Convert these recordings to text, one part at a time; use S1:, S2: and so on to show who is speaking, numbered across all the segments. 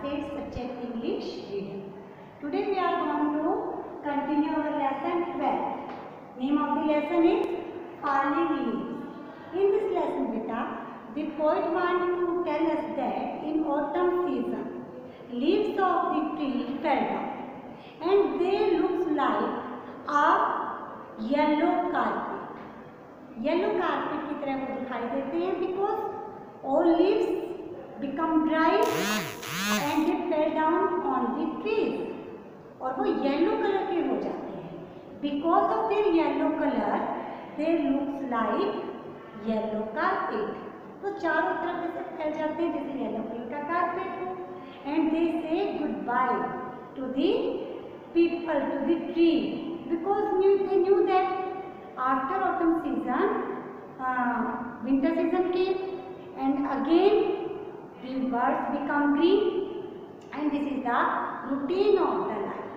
S1: said subject English reading. Today we are going to continue our lesson 12. Name of the lesson is Falling Leaves. In this lesson, beta, the poet wants to tell us that in autumn season, leaves of the tree fell down and they look like a yellow carpet. Yellow carpet की तरह वो दिखाई देते हैं because all leaves become dry and they fell down on the trees. और वो yellow colour के हो जाते हैं. Because of their yellow color, they looks like yellow carpet. तो चारों तरफ ऐसे फैल जाते हैं जैसे येलो कलर का कारपेट हो. And they say goodbye to the people, to the tree, because they knew that after autumn season, winter season came, and again the birds become green, and this is the routine of the life.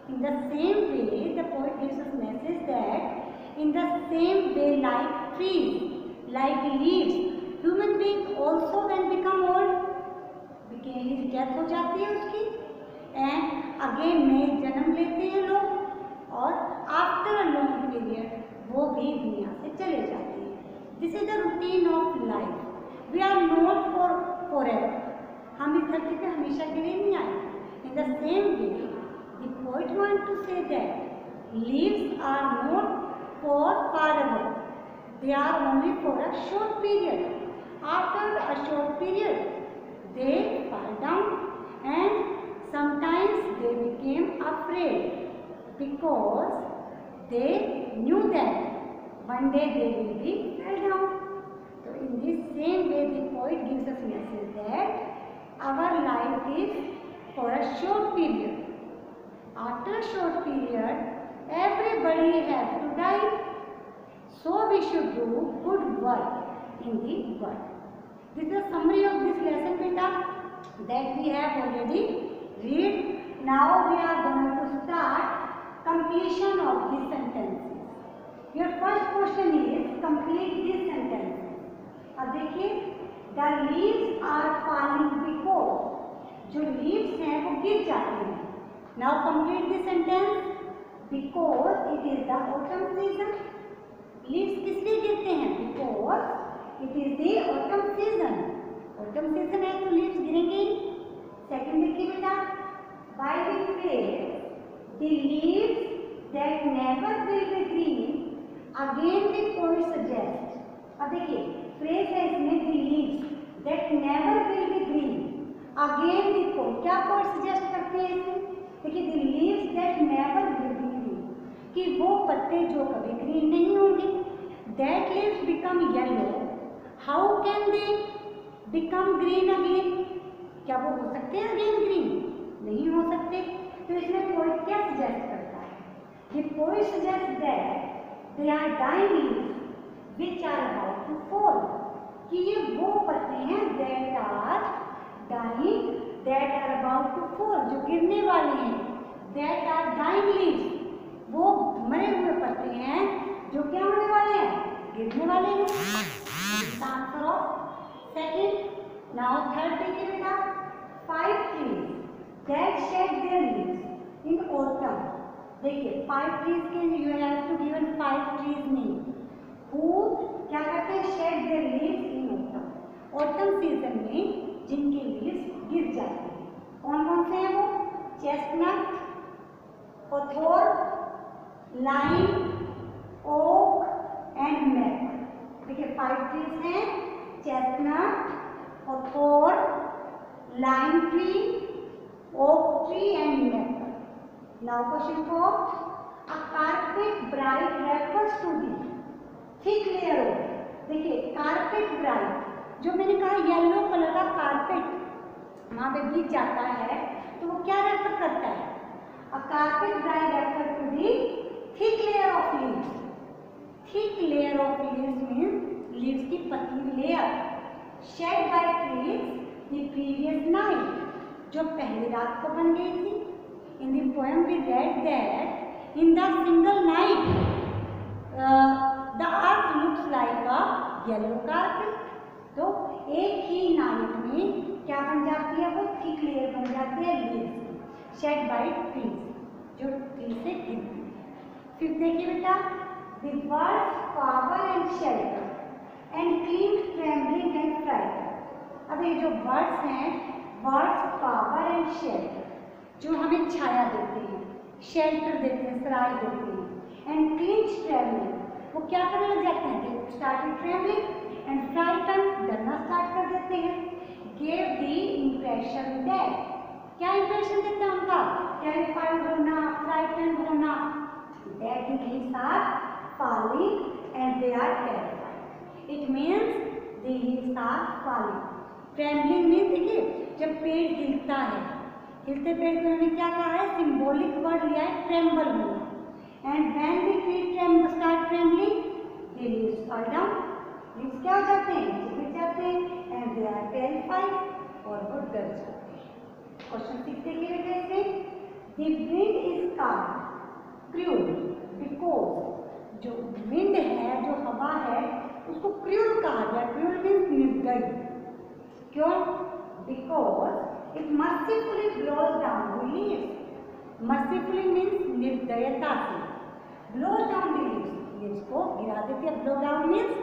S1: In the same way, the poet gives us message that in the same way, like trees, like leaves, human beings also when become old, death हो जाती है उसकी, and again नए जन्म लेते हैं लोग और आफ्टर अ लॉन्ग पीरियड वो भी दुनिया से चले जाते हैं. This is the routine of life. We are not for ever. हम इस धरती पे हमेशा के लिए नहीं आए. In the same way the poet want to say that leaves are not for forever. They are only for a short period. After a short period they fall down and sometimes they became afraid because they knew that one day they will be fell down. So in this same way the poet gives us message that our life is for a short period. After a short period everybody has to die, so we should do good work in the world. This is a summary of this lesson, beta, that we have already read. Now we are going to start completion of these sentences. Your first question is complete these sentences. अब देखिए, the leaves are falling because जो leaves हैं वो गिर जाते हैं. Now complete the sentence. Because it is the autumn season. Leaves किस लिए गिरते हैं? Because it is the autumn season. Autumn season है तो leaves गिरेंगे. Second देखिए बेटा, by the phrase the leaves that never will be green, again the poet suggests. अब देखिए phrase है इसमें the leaves that never will be green. Again the poet क्या poet suggest करते हैं इसमें? देखिए the leaves that never will be green, कि वो पत्ते जो कभी green नहीं होंगे. That leaves become yellow. How can they become green again? क्या वो हो सकते हैं again green? नहीं हो सकते. तो इसमें poet क्या suggest करता है? The poet suggests that they are dying leaves which are about to fall. कि ये वो पत्ते हैं that are dying, that are about to fall, जो गिरने वाले हैं. That are dying leaves, वो मरे हुए पत्ते हैं जो क्या होने वाले हैं? गिरने वाले हैं. Answer of second. Now third देखिए बेटा, 5 trees that shed their leaves in autumn. देखिए 5 trees के you have to given 5 trees name who क्या करते हैं? shed their leaves in autumn. autumn season में जिनके leaves गिर जाते हैं. कौन कौन से हैं वो? chestnut, hawthorn, lime, oak and maple. देखिए 5 trees हैं, chestnut, hawthorn, lime tree, oak tree and maple. Now question 4. A carpet bright refers to the thick layer of. देखिए carpet bright, जो मैंने कहा येलो कलर का कारपेट वहाँ पे गिर जाता है तो वो क्या रेफर करता है? A carpet bright refers to the thick layer of leaves. Thick layer of leaves means leaves की पतली layer shed by trees the previous night, जो पहली रात को बन गई थी. In the poem we read that in the single night the earth looks like a yellow carpet. तो एक ही नाइट में क्या बन जाती है? वो थिक लेयर जाती है लीव्स, शेड बाय ट्रीज, जो ट्री से गिरती है। फिर देखिए बेटा, the birds power and shelter and clean trembling and freighter. अब ये जो बर्ड्स हैं, बर्ड्स पावर एंड शेल्टर, जो हमें छाया देते हैं, शेल्टर देते हैं, सराय देते हैं, एंड क्लीन ट्रेम्बलिंग, वो क्या करने लग जाते हैं, they started trembling and frighten, डरना स्टार्ट कर देते हैं। गिव द इंप्रेशन दैट, क्या इंप्रेशन देते हैं उनका, टेरिफाइड होना, फ्राइटन होना, that the leaves are falling and they are terrified. It means the leaves are falling. Trembling में देखिए, जब पेड़ हिलता है, हिलते पेड़ को उन्होंने क्या कहा है, सिंबॉलिक वर्ड लिया है, ट्रेम्बल होना। And when the tree start trembling, the leaves fall down, leaves क्या हो जाते हैं, गिर जाते हैं, एंड दे आर टेरिफाइड, और वो डर जाते हैं। क्वेश्चन 6 देखिए बेटे, the wind is called cruel because, जो विंड है, जो हवा है, उसको क्रूल कहा गया। क्रूल मीन्स निर्दयी, क्यों, because it mercifully blows down the leaves. Mercifully means निर्दयता से, blows down the leaves, leaves को गिरा देती है। Blow down means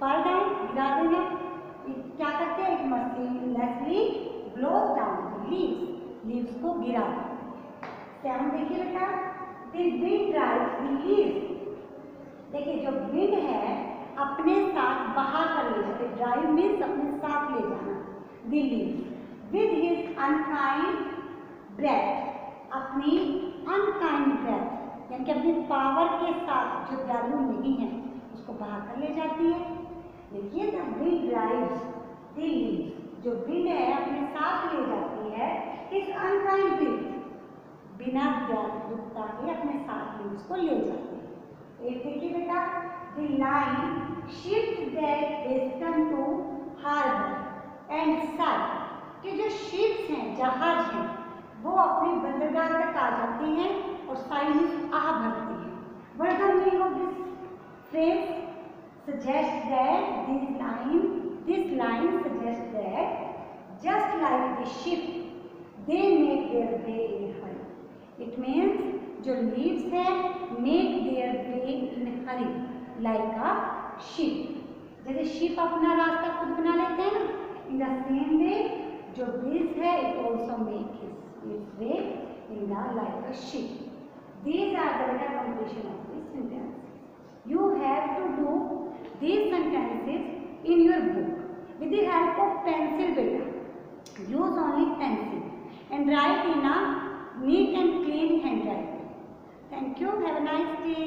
S1: fall down, गिरा देना। क्या करते हैं, it mercilessly blows down the leaves, leaves को गिरा देते हैं। 7 देखिए बेटा, the wind drives the leaves. देखिए, जो विंड है अपने साथ बहा कर ले जाते, ड्राइव मीन्स अपने साथ ले जाना, the leaves with his unkind breath, अपनी अनकाइंड ब्रेथ यानी कि अपनी पावर के साथ, जो दयालु नहीं है, उसको बहा कर ले जाती है। देखिए, the wind drives the leaves, जो विंड है अपने साथ ले जाती है, इस अनकाइंड ब्रेथ, बिना दयालुता के अपने साथ लीव्स को ले जाती है। एक देखिए बेटा, the line ships that western to harbour and side, कि जो शिप्स हैं, जहाज हैं, वो अपने बंदरगाह तक आ जाते हैं और साइड में आह भरते हैं। What is the meaning of this phrase, suggest that this line suggests that just like the ship, they make their way in hurry. It means जो leaves है, make their way in hurry like a ship. जैसे ship अपना रास्ता खुद बना लेते हैं ना, in the same way जो breeze है, it also make its way in the like a ship. These are the completion of this sentence. You have to do these sentences in your book with the help of pencil beta. Use only pencil and write in a neat and clean handwriting. Thank you. Have a nice day.